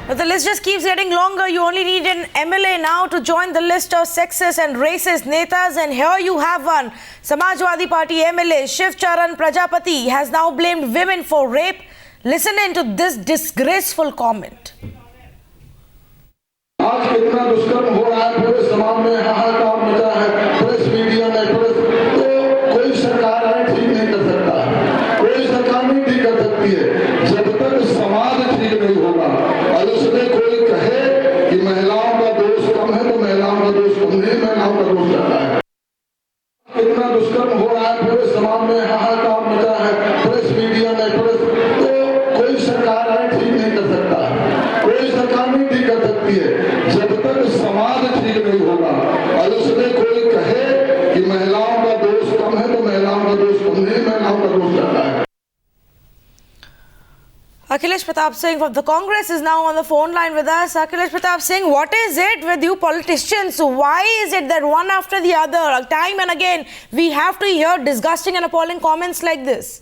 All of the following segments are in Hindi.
But the list just keeps getting longer. You only need an MLA now to join the list of sexist and racist netas. And here you have one. Samajwadi Party MLA Shiv Charan Prajapati has now blamed women for rape. Listen into this disgraceful comment. आज कितना दुष्कर्म हो रहा है, पूरे समाज में हाहाकार मचा है, प्रेस मीडिया में तो कोई सरकार है ठीक नहीं कर सकता, कोई सरकार नहीं ठीक कर सकती है जब तक समाज ठीक नहीं होगा। और उसमें कोई कहे कि महिलाओं का दोष कम है तो महिलाओं का दोष कम नहीं, महिलाओं का दोष ज्यादा है। कितना दुष्कर्म हो रहा है, पूरे समाज में हाहाकार मचा है, प्रेस मीडिया में तो कोई सरकार है ठीक नहीं कर सकता, कोई सरकार नहीं ठीक कर सकती है जब तक समाज ठीक नहीं होगा। और उसमें कोई कहे कि महिलाओं का दोष कम है तो महिलाओं का दोष कम नहीं, महिलाओं का दोष ज्यादा है। Akhilesh Pratap Singh from the Congress is now on the phone line with us. Akhilesh Pratap Singh, what is it with you politicians? Why is it that one after the other, time and again, we have to hear disgusting and appalling comments like this?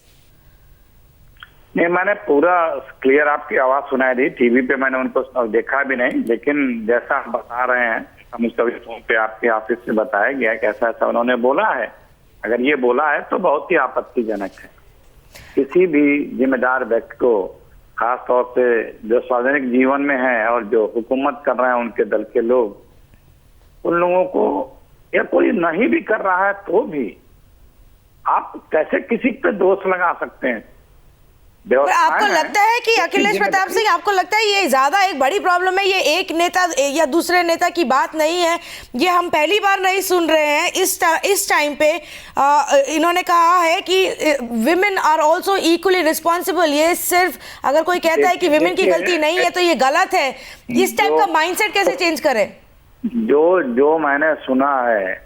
नहीं, मैंने पूरा क्लियर आपकी आवाज सुनाई दी। टीवी पे मैंने उनको देखा भी नहीं, लेकिन जैसा आप बता रहे हैं, हम कभी फोन पे आपके ऑफिस से बताया गया कि ऐसा ऐसा उन्होंने बोला है। अगर ये बोला है तो बहुत ही आपत्तिजनक है। किसी भी जिम्मेदार व्यक्ति को, खास तौर से जो सार्वजनिक जीवन में है और जो हुकूमत कर रहे हैं उनके दल के लोग, उन लोगों को या कोई नहीं भी कर रहा है तो भी आप कैसे किसी पे दोष लगा सकते हैं? आपको लगता है कि अखिलेश प्रताप सिंह, आपको लगता है ये ज्यादा एक बड़ी प्रॉब्लम है? ये एक नेता या दूसरे नेता की बात नहीं है, ये हम पहली बार नहीं सुन रहे हैं। इस टाइम पे इन्होंने कहा है कि women are also equally responsible. ये सिर्फ अगर कोई कहता है कि विमेन की गलती नहीं है तो ये गलत है। इस टाइप का माइंडसेट कैसे चेंज करें? जो मैंने सुना है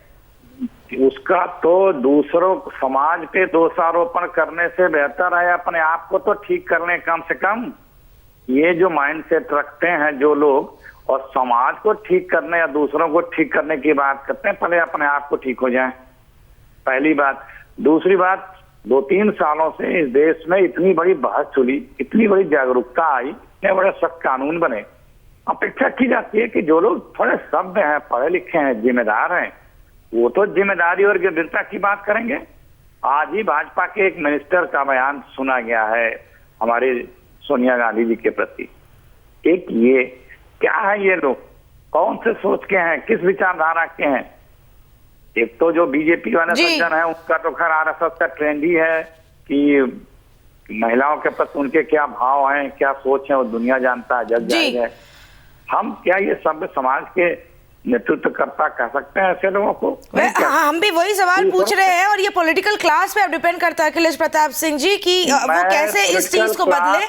उसका तो दूसरों समाज पे दोषारोपण करने से बेहतर है अपने आप को तो ठीक कर लें कम से कम। ये जो माइंडसेट रखते हैं जो लोग और समाज को ठीक करने या दूसरों को ठीक करने की बात करते हैं, पहले अपने आप को ठीक हो जाएं, पहली बात। दूसरी बात, 2-3 सालों से इस देश में इतनी बड़ी बहस चली, इतनी बड़ी जागरूकता आई, इतने बड़े सख्त कानून बने। अपेक्षा की जाती है कि जो लोग थोड़े सभ्य हैं, पढ़े लिखे हैं, जिम्मेदार हैं, वो तो जिम्मेदारी और गंभीरता की बात करेंगे। आज ही भाजपा के एक मिनिस्टर का बयान सुना गया है हमारे सोनिया गांधी जी के प्रति। एक ये क्या है, ये लोग कौन से सोच के हैं, किस विचारधारा के हैं? एक तो जो बीजेपी वाले सज्जन है उनका तो खैर आरएसएस का ट्रेंड ही है कि महिलाओं के प्रति उनके क्या भाव हैं, क्या सोच है, वो दुनिया जानता है, जग जाएगा। हम क्या ये सभ्य समाज के नेतृत्व करता कह सकते हैं ऐसे लोगों को? हम भी वही सवाल पूछ रहे हैं और ये पॉलिटिकल क्लास पे अब डिपेंड करता है अखिलेश प्रताप सिंह जी कि वो कैसे इस चीज को बदले।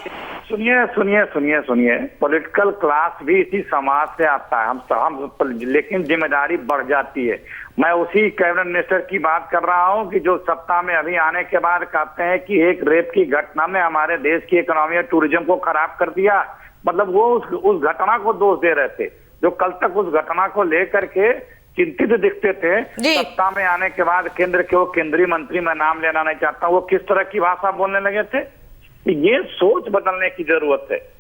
सुनिए, पॉलिटिकल क्लास भी इसी समाज से आता है। हम लेकिन जिम्मेदारी बढ़ जाती है। मैं उसी कैबिनेट मिनिस्टर की बात कर रहा हूं कि जो सत्ता में अभी आने के बाद कहते हैं कि एक रेप की घटना में हमारे देश की इकोनॉमी और टूरिज्म को खराब कर दिया। मतलब वो उस घटना को दोष दे रहे थे जो कल तक उस घटना को लेकर के चिंतित दिखते थे। सत्ता में आने के बाद केंद्र के वो केंद्रीय मंत्री, मैं नाम लेना नहीं चाहता, वो किस तरह की भाषा बोलने लगे थे। ये सोच बदलने की जरूरत है।